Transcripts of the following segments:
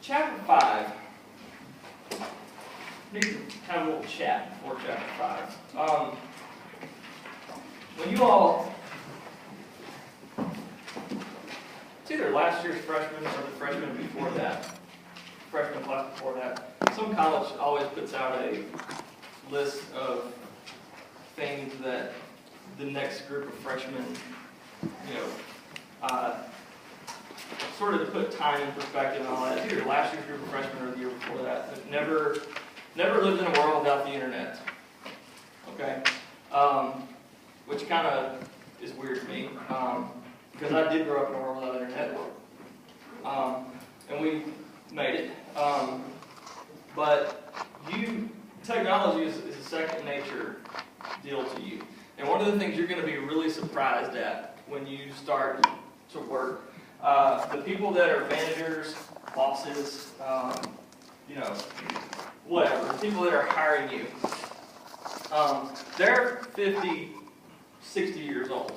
Chapter 5. We need to have a little chat before chapter 5. When you all, it's either last year's freshman or the freshman before that, freshman class before that, some college always puts out a list of things that the next group of freshmen, sort of to put time in perspective and all that. It's either last year's group of freshmen or the year before that. But never lived in a world without the internet. Okay? Which kind of is weird to me, because I did grow up in a world without internet. And we made it. But technology is a second nature deal to you. And one of the things you're going to be really surprised at when you start to work, the people that are managers, bosses, whatever, the people that are hiring you, they're 50, 60 years old,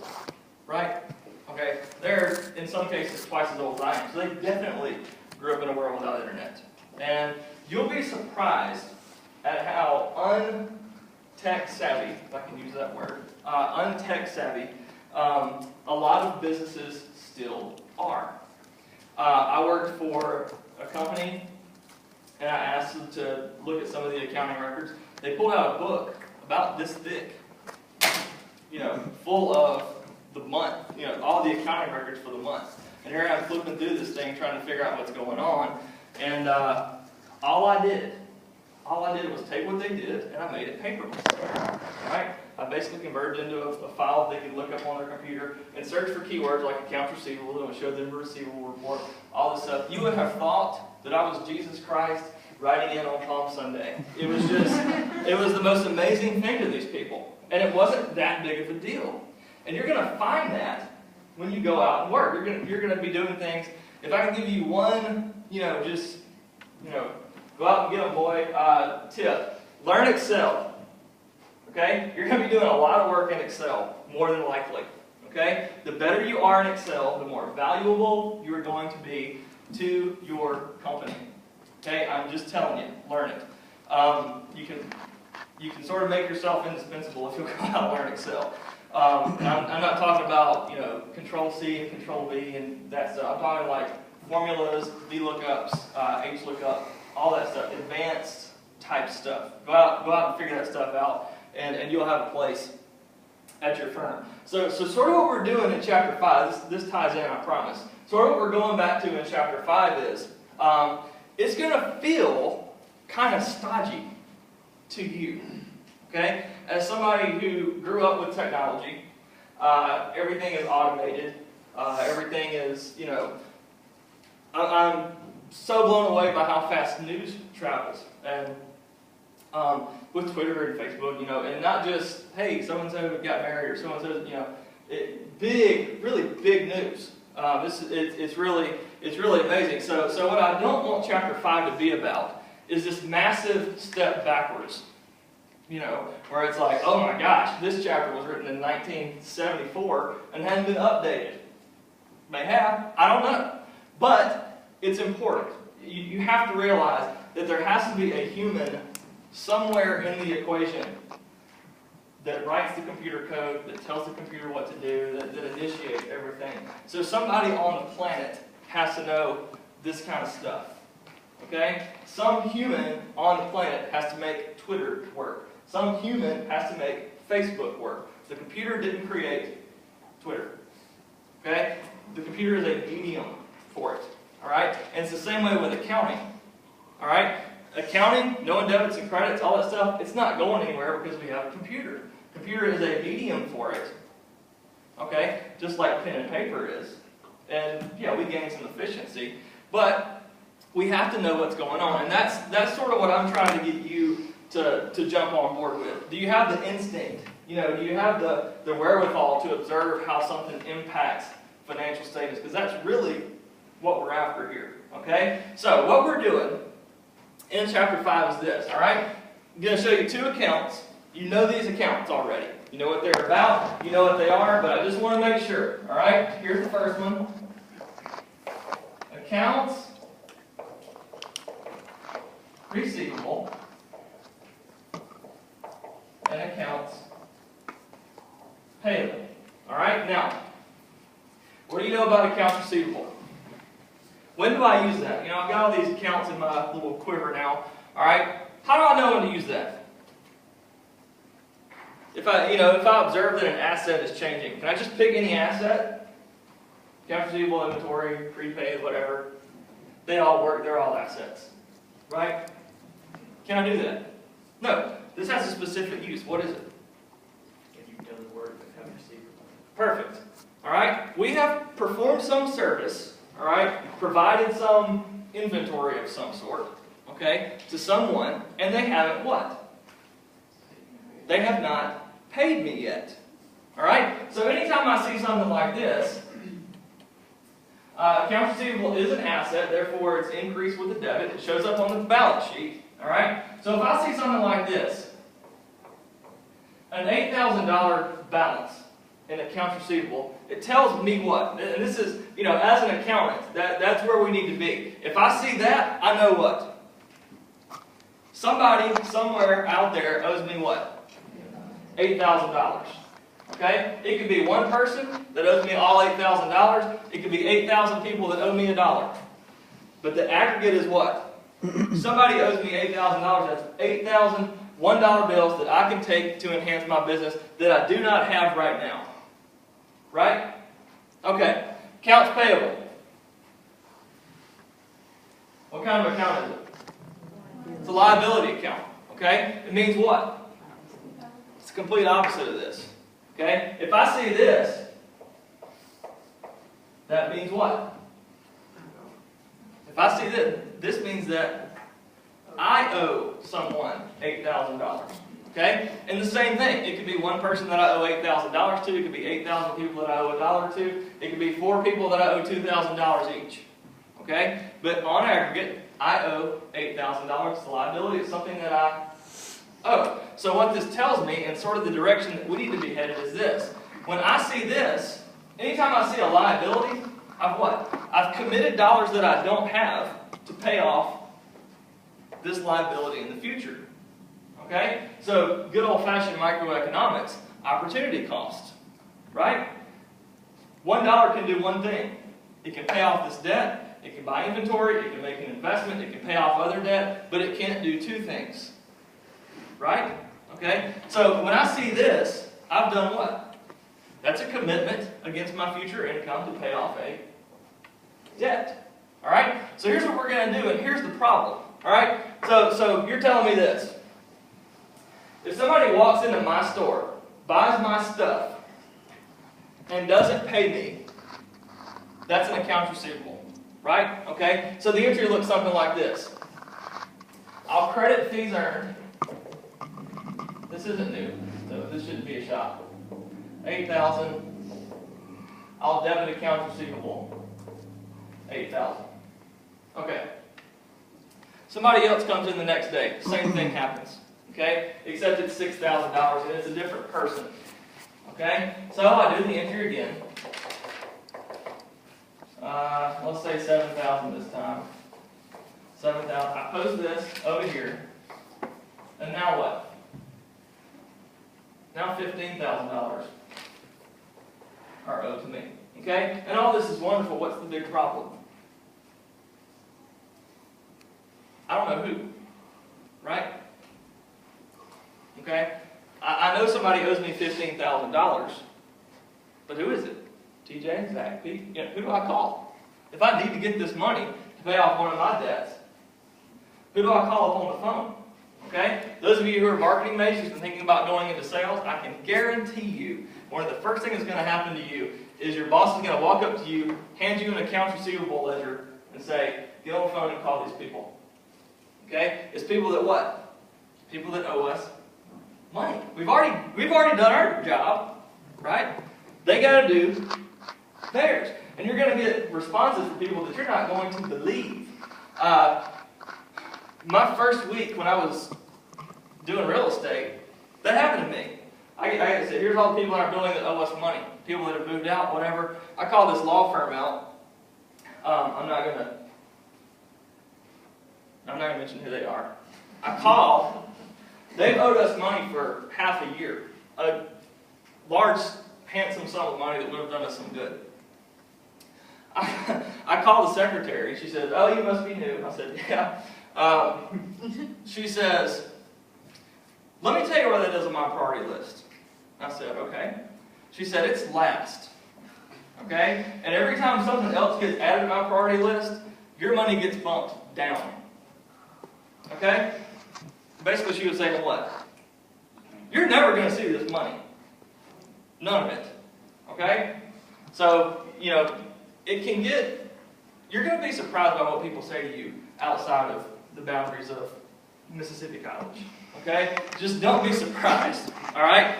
right? Okay, they're in some cases twice as old as I am, so they definitely grew up in a world without internet. And you'll be surprised at how untech savvy, if I can use that word, untech savvy, a lot of businesses still are. I worked for a company, and I asked them to look at some of the accounting records. They pulled out a book about this thick, full of the month, all the accounting records for the month. And here I'm flipping through this thing, trying to figure out what's going on. And all I did was take what they did, and I made it paperless. Right? I basically converted it into a file they could look up on their computer and search for keywords like accounts receivable. It would show them a receivable report, all this stuff. You would have thought that I was Jesus Christ riding in on Palm Sunday. It was the most amazing thing to these people. And it wasn't that big of a deal. And you're going to find that when you go out and work. You're going to be doing things. If I can give you one, go out and get them, boy, tip. Learn Excel. Okay? You're going to be doing a lot of work in Excel, more than likely. Okay? The better you are in Excel, the more valuable you are going to be to your company. Okay? I'm just telling you, learn it. You can sort of make yourself indispensable if you go out and learn Excel. I'm not talking about, Control-C and Control-V and that stuff. I'm talking like formulas, VLOOKUPs, HLOOKUP, all that stuff, advanced type stuff. Go out and figure that stuff out, and you'll have a place at your firm. So sort of what we're doing in chapter 5, this ties in, I promise. Sort of what we're going back to in chapter 5 is, it's going to feel kind of stodgy to you. Okay? As somebody who grew up with technology, everything is automated. Everything is, I'm so blown away by how fast news travels. And with Twitter and Facebook, and not just, hey, so-and-so got married, or so-and-so, big, really big news. It's really amazing. So what I don't want chapter 5 to be about is this massive step backwards. Where it's like, oh my gosh, this chapter was written in 1974 and hadn't been updated. May have, I don't know. But it's important. You have to realize that there has to be a human somewhere in the equation that writes the computer code, that tells the computer what to do, that initiates everything. So somebody on the planet has to know this kind of stuff. Okay? Some human on the planet has to make Twitter work. Some human has to make Facebook work. The computer didn't create Twitter. Okay? The computer is a medium for it. Alright? And it's the same way with accounting. Alright? Accounting, knowing debits and credits, all that stuff, it's not going anywhere because we have a computer. Computer is a medium for it. Okay? Just like pen and paper is. And yeah, we gain some efficiency. But we have to know what's going on. And that's sort of what I'm trying to get you to jump on board with. Do you have the instinct? Do you have the wherewithal to observe how something impacts financial statements? Because that's really what we're after here. Okay? So what we're doing in chapter 5 is this. Alright? I'm going to show you two accounts. You know these accounts already. You know what they're about, you know what they are, but I just want to make sure. All right, here's the first one. Accounts receivable and accounts payable. All right, now, what do you know about accounts receivable? When do I use that? You know, I've got all these accounts in my little quiver now. All right, how do I know when to use that? If I observe that an asset is changing, can I just pick any asset? Accounts receivable, inventory, prepaid, whatever. They all work, they're all assets. Right? Can I do that? No. This has a specific use. What is it? If you've done the work of having receivable. Perfect. Alright? We have performed some service, alright, provided some inventory of some sort, okay, to someone, and they haven't what? They have not paid me yet. Alright? So anytime I see something like this, accounts receivable is an asset, therefore it's increased with a debit. It shows up on the balance sheet. Alright? So if I see something like this, an $8,000 balance in accounts receivable, it tells me what? And this is, as an accountant, that's where we need to be. If I see that, I know what? Somebody, somewhere out there owes me what? $8,000. Okay? It could be one person that owes me all $8,000. It could be 8,000 people that owe me $1. But the aggregate is what? Somebody owes me $8,000. That's 8,000 $1 bills that I can take to enhance my business that I do not have right now. Right? Okay. Accounts payable. What kind of account is it? It's a liability account. Okay? It means what? It's the complete opposite of this. Okay? If I see this, that means what? If I see this means that I owe someone $8,000. Okay? And the same thing. It could be one person that I owe $8,000 to. It could be 8,000 people that I owe $1 to. It could be 4 people that I owe $2,000 each. Okay? But on aggregate, I owe $8,000. It's a liability. It's something that I owe. So what this tells me, and sort of the direction that we need to be headed, is this. When I see this, anytime I see a liability, I've what? I've committed dollars that I don't have to pay off this liability in the future. Okay? So, good old-fashioned microeconomics, opportunity cost. Right? $1 can do one thing. It can pay off this debt, it can buy inventory, it can make an investment, it can pay off other debt, but it can't do 2 things. Right? Okay? So, when I see this, I've done what? That's a commitment against my future income to pay off a debt. Alright? So here's what we're going to do, and here's the problem. Alright? So you're telling me this. If somebody walks into my store, buys my stuff, and doesn't pay me, that's an accounts receivable. Right? Okay? So the entry looks something like this. I'll credit fees earned. This isn't new, so this shouldn't be a shock. 8,000. I'll debit accounts receivable. 8,000. Okay. Somebody else comes in the next day. Same thing happens. Okay? Except it's $6,000 and it's a different person. Okay? So I do the entry again. Let's say 7,000 this time. 7,000. I post this over here. And now what? Now $15,000 are owed to me. Okay? And all this is wonderful. What's the big problem? I don't know who. Right? Okay? I know somebody owes me $15,000. But who is it? TJ? Zach? Pete? Who do I call? If I need to get this money to pay off one of my debts, who do I call up on the phone? Okay? Those of you who are marketing majors and thinking about going into sales, I can guarantee you one of the first things that's going to happen to you is your boss is going to walk up to you, hand you an accounts receivable ledger, and say, get on the phone and call these people. Okay? It's people that what? People that owe us money. We've already done our job, right? They got to do theirs. And you're going to get responses from people that you're not going to believe. My first week when I was doing real estate, That happened to me. I said, here's all the people in our building that owe us money. People that have moved out, whatever. I called this law firm out. I'm not gonna mention who they are. I called. They've owed us money for half a year. A large, handsome sum of money that would have done us some good. I called the secretary. She said, "Oh, you must be new." I said, "Yeah." She says, "Let me tell you what that is on my priority list." I said, "Okay." She said, "It's last." Okay? And every time something else gets added to my priority list, your money gets bumped down. Okay? Basically, she was saying what? You're never going to see this money. None of it. Okay? So, you know, it can get, you're going to be surprised by what people say to you outside of the boundaries of Mississippi College. Okay? Just don't be surprised. All right?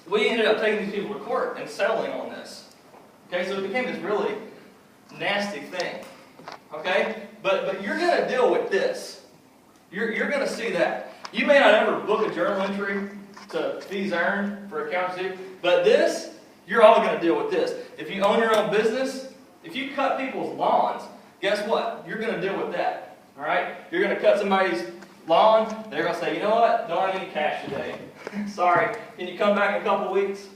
We ended up taking these people to court and settling on this. Okay? So it became this really nasty thing. Okay? But you're going to deal with this. You're going to see that. You may not ever book a journal entry to fees earned for accounts receivable, but this, you're all going to deal with this. If you own your own business, if you cut people's lawns, guess what? You're going to deal with that. All right? You're going to cut somebody's lawn, they're going to say, "You know what? Don't have any cash today. Sorry. Can you come back in a couple weeks?"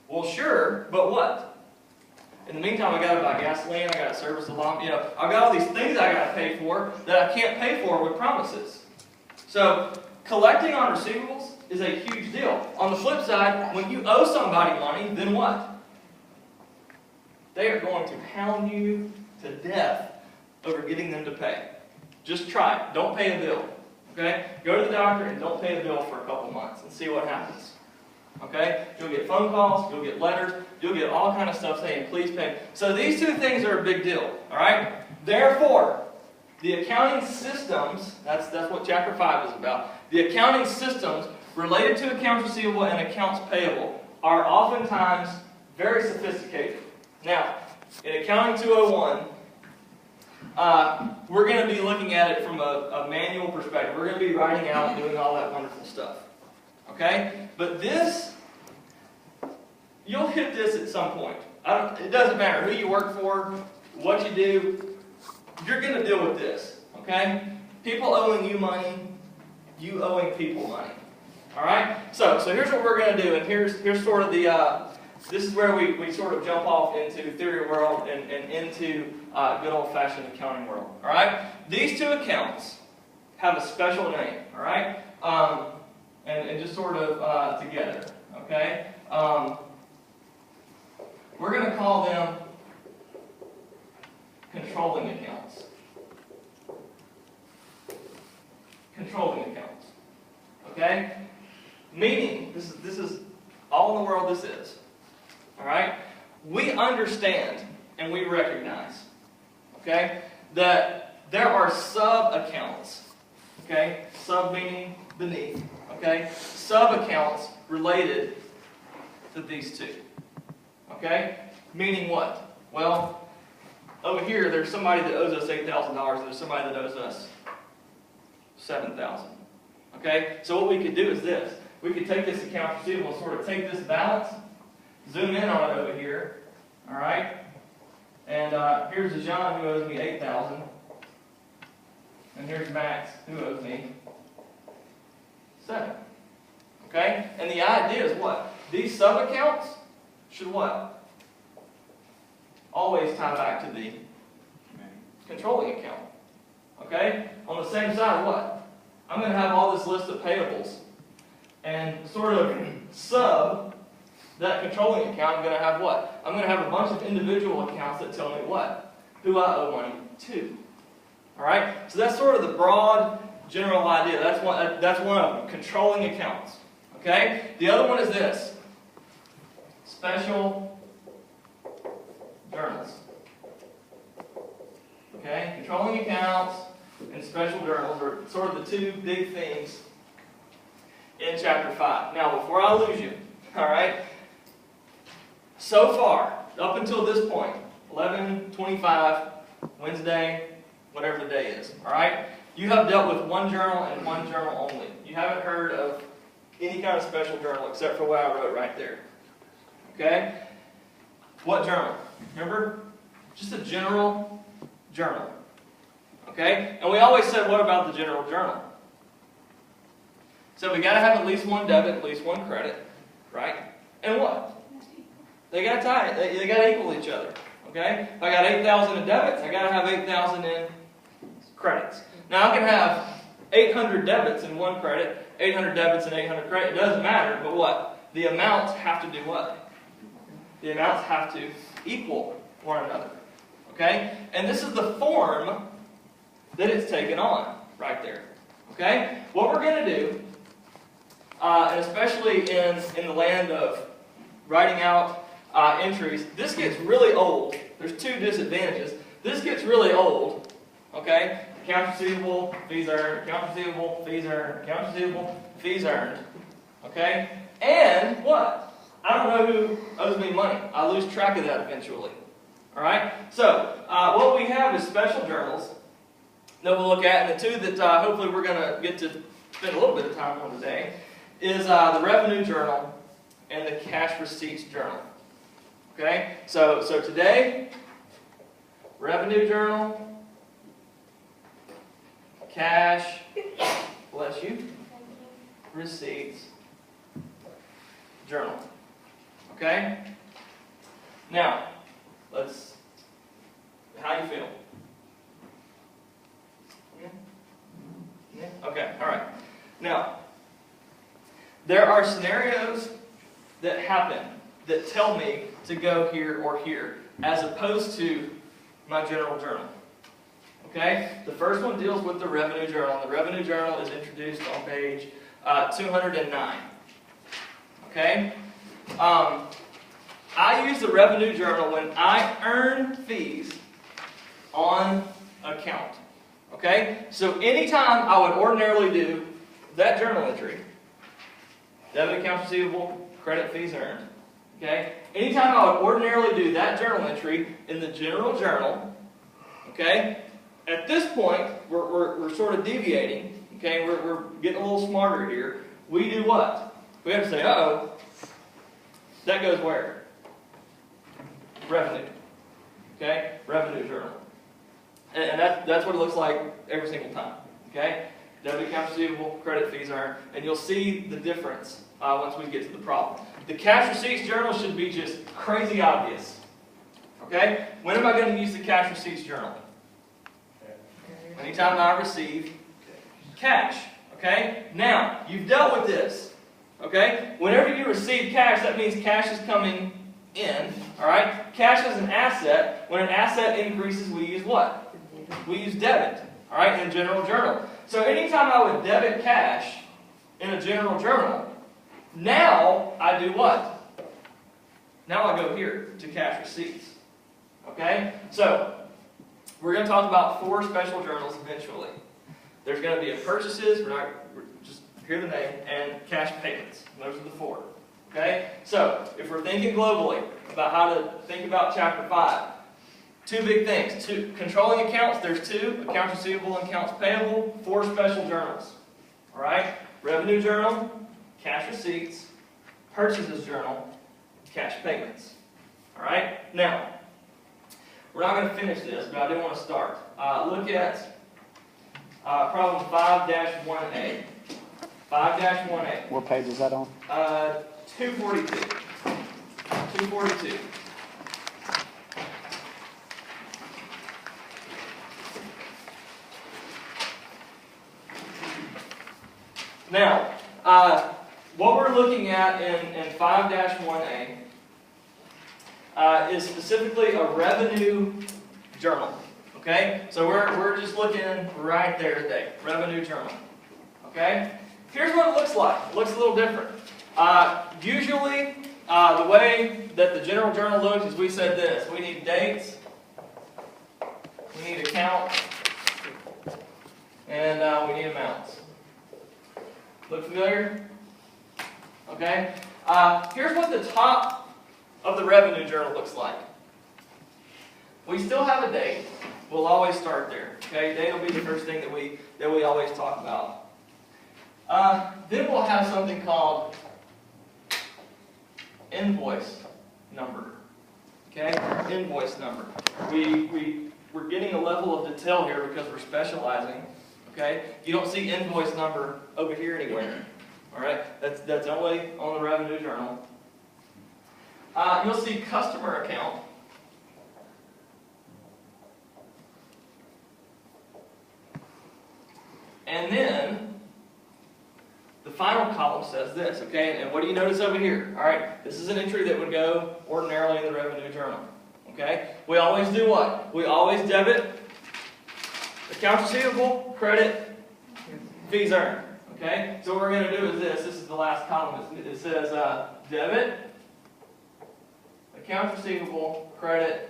Well, sure, but what? In the meantime, I got to buy gasoline, I got to service the lawn, I've got all these things I got to pay for that I can't pay for with promises. So, collecting on receivables is a huge deal. On the flip side, when you owe somebody money, then what? They are going to hound you to death over getting them to pay. Just try it. Don't pay a bill. Okay? Go to the doctor and don't pay a bill for a couple months and see what happens. Okay? You'll get phone calls, you'll get letters, you'll get all kind of stuff saying, "Please pay." So these two things are a big deal. Alright? Therefore, the accounting systems, that's what chapter 5 is about. The accounting systems related to accounts receivable and accounts payable are oftentimes very sophisticated. Now, in Accounting 201, we're going to be looking at it from a manual perspective. We're going to be writing out and doing all that wonderful stuff. Okay? But this, you'll hit this at some point. It doesn't matter who you work for, what you do, you're going to deal with this. Okay? People owing you money, you owing people money. Alright? So here's what we're going to do, and here's sort of the, this is where we sort of jump off into theory world and into good old-fashioned accounting world. Alright? These two accounts have a special name. Alright? And just sort of together. Okay? We're going to call them controlling accounts. Controlling accounts. Okay? Meaning, this is all in the world this is. Alright? We understand and we recognize, okay, that there are sub-accounts. Okay? Sub meaning beneath. Okay? Sub-accounts related to these two. Okay? Meaning what? Well, over here there's somebody that owes us $8,000 and there's somebody that owes us $7,000. Okay? So what we could do is this. We could take this account receivable and sort of take this balance, zoom in on it over here. Alright? And here's John who owes me $8,000. And here's Max who owes me $7,000. Okay? And the idea is what? These sub-accounts should what? Always tie back to the controlling account. Okay? On the same side, what? I'm going to have all this list of payables. And sort of sub that controlling account, I'm going to have what? I'm going to have a bunch of individual accounts that tell me what? Who I owe money to. Alright? So that's sort of the broad general idea. That's one of them. Controlling accounts. Okay? The other one is this. Special journals. Okay? Controlling accounts and special journals are sort of the two big things in chapter 5. Now, before I lose you, alright? So far, up until this point, 11:25, Wednesday, whatever the day is, alright? you have dealt with one journal and one journal only. You haven't heard of any kind of special journal except for what I wrote right there. Okay? What journal? Remember? Just a general journal. Okay? And we always said, what about the general journal? So we got to have at least one debit, at least one credit, right? And what? They got to tie. They got to equal each other. Okay? If I got 8,000 in debits, I got to have 8,000 in credits. Now I can have 800 debits in one credit, 800 debits and 800 credit. It doesn't matter, but what? The amounts have to do what? The amounts have to equal one another. Okay? And this is the form that it's taken on right there. Okay? What we're going to do, and especially in the land of writing out entries, this gets really old. There's two disadvantages. This gets really old. Okay? Accounts receivable, fees earned, accounts receivable, fees earned, accounts receivable, fees earned. Okay? And what? I don't know who owes me money. I lose track of that eventually. Alright? So, what we have is special journals that we'll look at, and the two that hopefully we're going to get to spend a little bit of time on today is the revenue journal and the cash receipts journal. Okay? So today, revenue journal, cash, bless you, receipts, journal. Okay? Now, how do you feel? Yeah? Okay, alright. Now, there are scenarios that happen that tell me to go here or here, as opposed to my general journal. Okay? The first one deals with the revenue journal. The revenue journal is introduced on page 209. Okay? I use the revenue journal when I earn fees on account. Okay? So anytime I would ordinarily do that journal entry, debit accounts receivable, credit fees earned. Okay? Anytime I would ordinarily do that journal entry in the general journal, okay? At this point, we're sort of deviating. Okay? We're getting a little smarter here. We do what? We have to say, uh-oh, that goes where? Revenue. Okay? Revenue journal. And that's what it looks like every single time. Okay? Debit accounts receivable, credit fees earned, and you'll see the difference once we get to the problem. The cash receipts journal should be just crazy obvious. Okay? When am I going to use the cash receipts journal? Anytime I receive cash. Okay? Now, you've dealt with this. Okay? Whenever you receive cash, that means cash is coming in. Alright? Cash is an asset. When an asset increases, we use what? We use debit. Alright? In a general journal. So anytime I would debit cash in a general journal, now I do what? Now I go here to cash receipts. Okay? So, we're going to talk about 4 special journals eventually. There's going to be a purchases, just hear the name, and cash payments. Those are the 4. Okay? So, if we're thinking globally about how to think about chapter 5, 2 big things. Controlling accounts, there's 2. Accounts receivable and accounts payable. 4 special journals. Alright? Revenue journal, cash receipts, purchases journal, cash payments. Alright? Now, we're not going to finish this, but I do want to start. Look at problem 5-1A. 5-1A. What page is that on? 242. 242. Now, what we're looking at in 5-1A is specifically a revenue journal. Okay? So we're just looking right there today. Revenue journal. Okay? Here's what it looks like. It looks a little different. Usually, the way that the general journal looks is we said this. We need dates. We need accounts. And we need amounts. Look familiar? Okay? Here's what the top of the revenue journal looks like. We still have a date. We'll always start there. Okay, date will be the first thing that we always talk about. Then we'll have something called invoice number. Okay, invoice number. We're getting a level of detail here because we're specializing. Okay, you don't see invoice number over here anywhere. All right, that's only on the revenue journal. You'll see customer account. And then the final column says this, okay? And what do you notice over here? All right, this is an entry that would go ordinarily in the revenue journal, okay? We always do what? We always debit accounts receivable, credit, fees earned, okay? So what we're going to do is this. This is the last column. It says debit, accounts receivable, credit,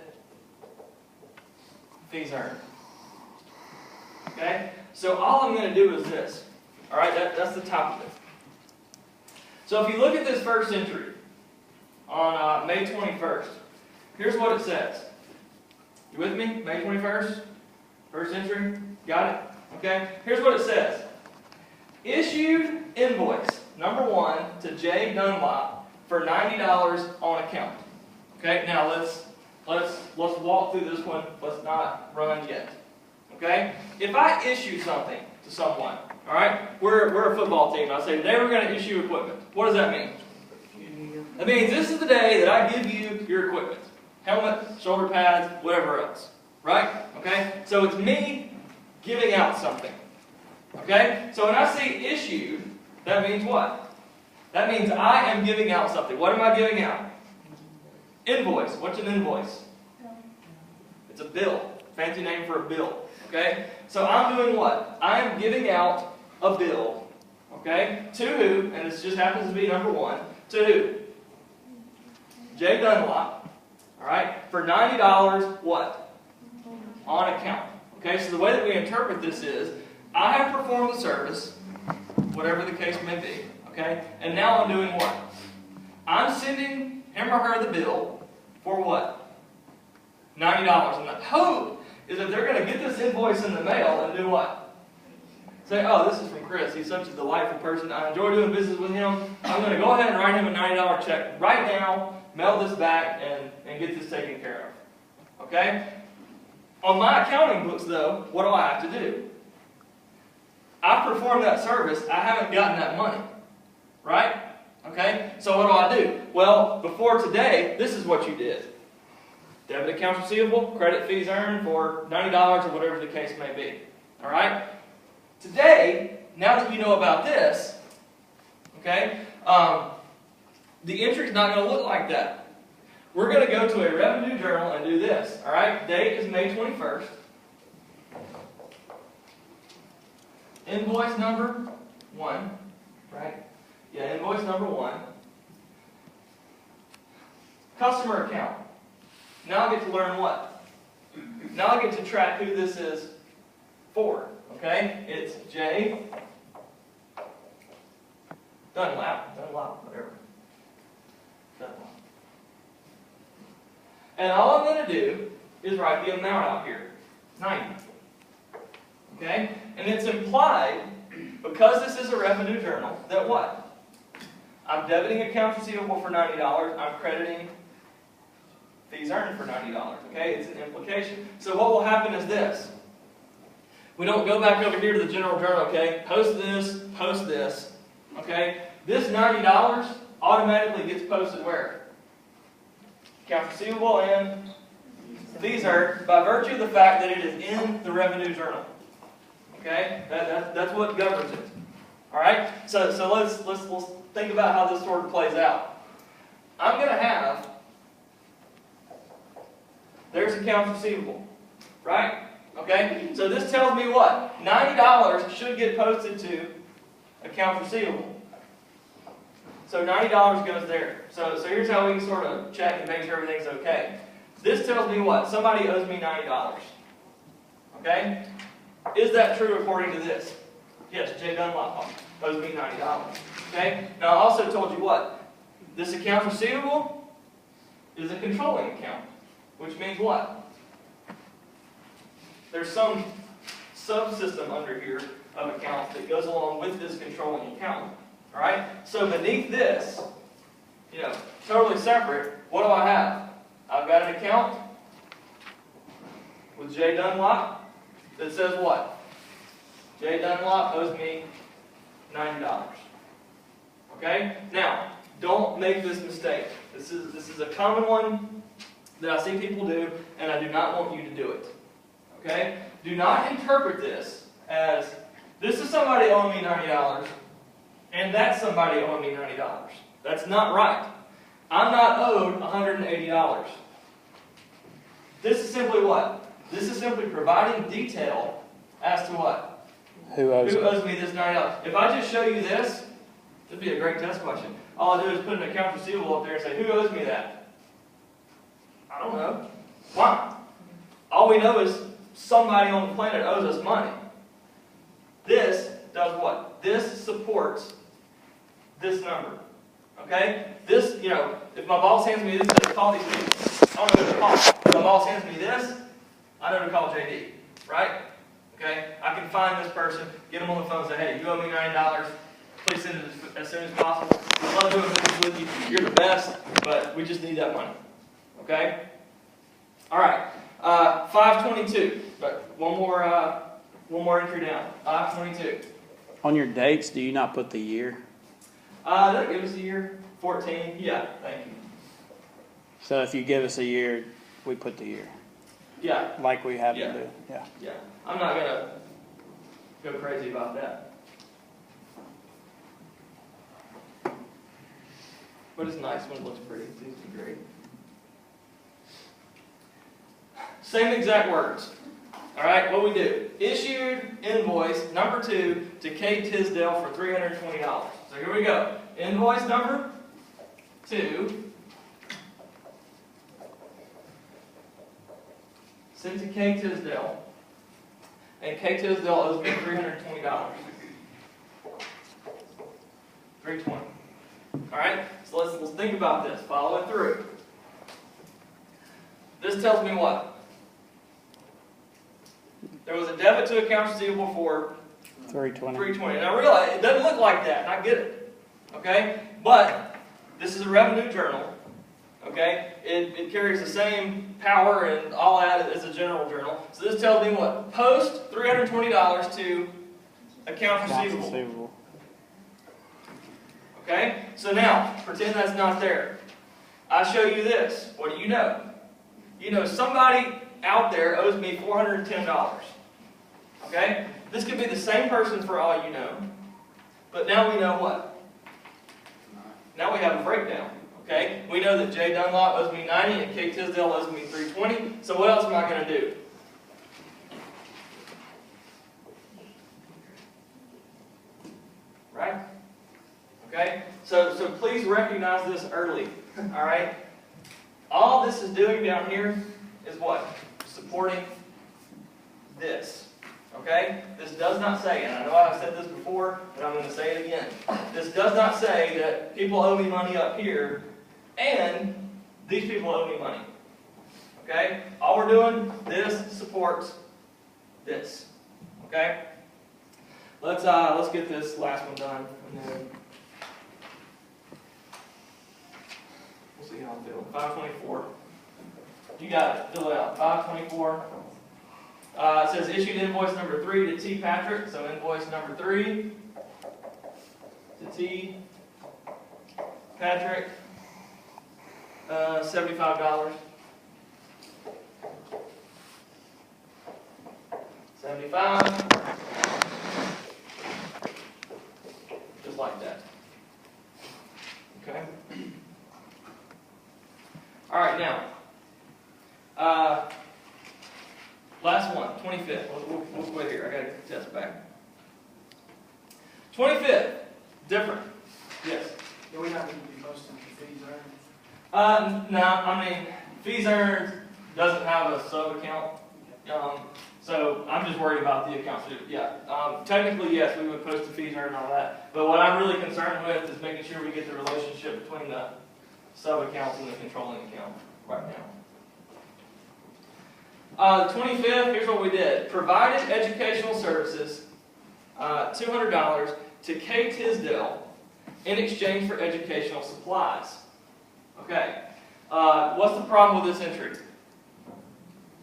fees earned, okay? So all I'm going to do is this. All right, that's the top of it. So if you look at this first entry on May 21st, here's what it says. You with me? May 21st? First entry? Got it? Okay. Here's what it says. Issued invoice number 1 to J. Dunlop for $90 on account. Okay. Now let's walk through this one. Let's not run yet. Okay? If I issue something to someone, all right, we're a football team. I say today we're going to issue equipment. What does that mean? That means this is the day that I give you your equipment. Helmet, shoulder pads, whatever else. Right? Okay? So it's me giving out something. Okay? So when I see issued, that means what? That means I am giving out something. What am I giving out? Invoice. What's an invoice? It's a bill. Fancy name for a bill. Okay? So I'm doing what? I am giving out a bill. Okay? To who? And this just happens to be number 1. To who? J. Dunlop. Alright? For $90 what? On account. Okay? So the way that we interpret this is, I have performed the service, whatever the case may be. Okay? And now I'm doing what? I'm sending him or her the bill for what? $90. And the hope is that they're going to get this invoice in the mail and do what? Say, oh, this is from Chris. He's such a delightful person. I enjoy doing business with him. I'm going to go ahead and write him a $90 check right now, mail this back, and get this taken care of. Okay? On my accounting books, though, what do I have to do? I've performed that service. I haven't gotten that money. Right? Okay? So what do? Well, before today, this is what you did. Debit accounts receivable, credit fees earned for $90 or whatever the case may be. Alright? Today, now that you know about this, okay, the entry is not going to look like that. We're going to go to a revenue journal and do this. Alright? Date is May 21st. Invoice number 1. Right? Yeah, invoice number 1. Customer account. Now I get to learn what? Now I get to track who this is for. Okay? It's J. Dunlop, whatever. Dunlop. And all I'm going to do is write the amount out here. 90. Okay? And it's implied, because this is a revenue journal, that what? I'm debiting accounts receivable for $90. I'm crediting fees earned for $90. Okay? It's an implication. So what will happen is this. We don't go back over here to the general journal, okay? Post this, okay? This $90 automatically gets posted where? Accounts receivable and fees earned by virtue of the fact that it is in the revenue journal. Okay? That's what governs it. Alright? So let's think about how this sort of plays out. I'm going to have, there's accounts receivable. Right? Okay? So this tells me what? $90 should get posted to accounts receivable. So $90 goes there. So here's how we can sort of check and make sure everything's okay. This tells me what? Somebody owes me $90. Okay? Is that true according to this? Yes, J. Dunlop owes me $90. Okay? Now I also told you what? This accounts receivable is a controlling account. Which means what? there's some subsystem under here of accounts that goes along with this controlling account. All right? So beneath this, totally separate, what do I have? I've got an account with J. Dunlop that says what? J. Dunlop owes me $90. Okay? Now, don't make this mistake. This is a common one that I see people do, and I do not want you to do it. Okay? Do not interpret this as, this is somebody owing me $90, and that's somebody owing me $90. That's not right. I'm not owed $180. This is simply what? This is simply providing detail as to what? Who owes me this $90? If I just show you this, this would be a great test question. All I do is put an account receivable up there and say, who owes me that? I don't know. Why? All we know is somebody on the planet owes us money. This does what? This supports this number. Okay? This, if my boss hands me this, to call these people, I don't know who to call. If my boss hands me this, I know to call JD. Right? Okay? I can find this person, get them on the phone and say, hey, you owe me $90. Please send it as soon as possible. We love doing business with you. You're the best, but we just need that money. Okay? All right. 522. But one more entry down. 522. On your dates, do you not put the year? That give us a year. 14. Yeah, thank you. So if you give us a year, we put the year. Yeah. Like we have Yeah. to do. Yeah. Yeah. I'm not going to go crazy about that. But it's nice when it looks pretty. It's easy to grade. Same exact words. All right, what we do? Issued invoice number 2 to K. Tisdale for $320. So here we go. Invoice number 2 sent to K. Tisdale, and K. Tisdale owes me $320. $320. All right, so let's think about this. Follow it through. This tells me what? There was a debit to accounts receivable for $320. Now realize it doesn't look like that, and I get it. Okay? But this is a revenue journal. Okay? It carries the same power and all that as a general journal. So this tells me what? Post $320 to accounts receivable. Okay? So now, pretend that's not there. I show you this. What do you know? You know somebody out there owes me $410. Okay? This could be the same person for all you know. But now we know what? Now we have a breakdown. Okay? We know that J. Dunlop owes me $90 and K. Tisdale owes me $320. So what else am I going to do? Right? Okay? So please recognize this early. All right? All this is doing down here is what? Supporting this. Okay? This does not say, and I know I've said this before, but I'm going to say it again. This does not say that people owe me money up here, and these people owe me money. Okay? All we're doing, this supports this. Okay? Let's get this last one done, and then we'll see how I'm feeling. 524. You got it. Fill it out. 524. It says issued invoice number 3 to T. Patrick. So invoice number 3 to T. Patrick. $75. 75. Just like that. Okay. All right, now. Last one, 25th. We'll quit here. I got to get the test back. 25th. Different. Yes. Do we not need to be posting the fees earned? No, I mean, fees earned doesn't have a sub-account. So I'm just worried about the accounts. Yeah. Technically, yes, we would post the fees earned and all that. But what I'm really concerned with is making sure we get the relationship between the sub-accounts and the controlling account right now. The 25th, here's what we did. Provided educational services, $200 to K. Tisdale in exchange for educational supplies. Okay. What's the problem with this entry?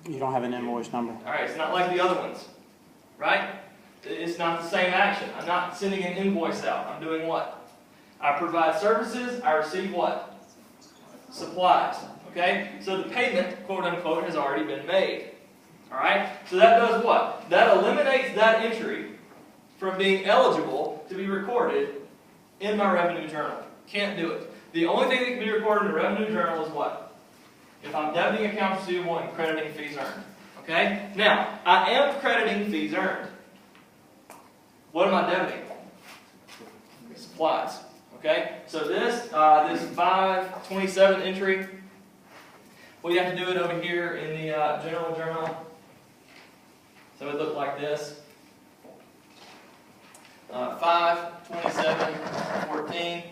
You don't have an invoice number. All right, it's not like the other ones, right? It's not the same action. I'm not sending an invoice out. I'm doing what? I provide services, I receive what? Supplies. Okay? So the payment, quote unquote, has already been made. Alright? So that does what? That eliminates that entry from being eligible to be recorded in my revenue journal. Can't do it. The only thing that can be recorded in the revenue journal is what? If I'm debiting accounts receivable and crediting fees earned. Okay? Now, I am crediting fees earned. What am I debiting? Supplies. Okay? So this 527 entry, we have to do it over here in the general journal. So it looked like this. 527.14.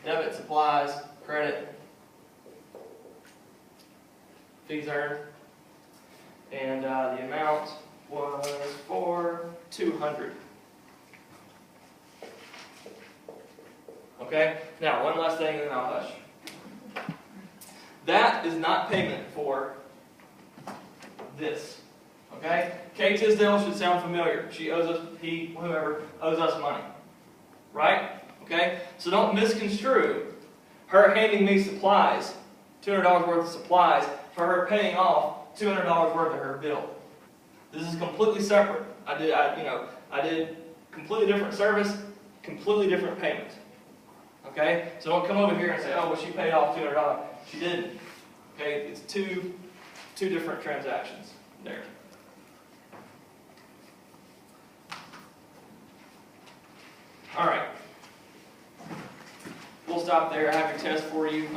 Debit supplies, credit, fees earned. And the amount was for $200. Okay? Now, one last thing and then I'll hush. That is not payment for this. Okay? K. Tisdale should sound familiar. She owes us, whoever owes us money. Right? Okay? So don't misconstrue her handing me supplies, $200 worth of supplies, for her paying off $200 worth of her bill. This is completely separate. I did completely different service, completely different payment. Okay? So don't come over here and say, oh, well, she paid off $200. She didn't. Okay? It's two different transactions there. All right. We'll stop there. I have your test for you.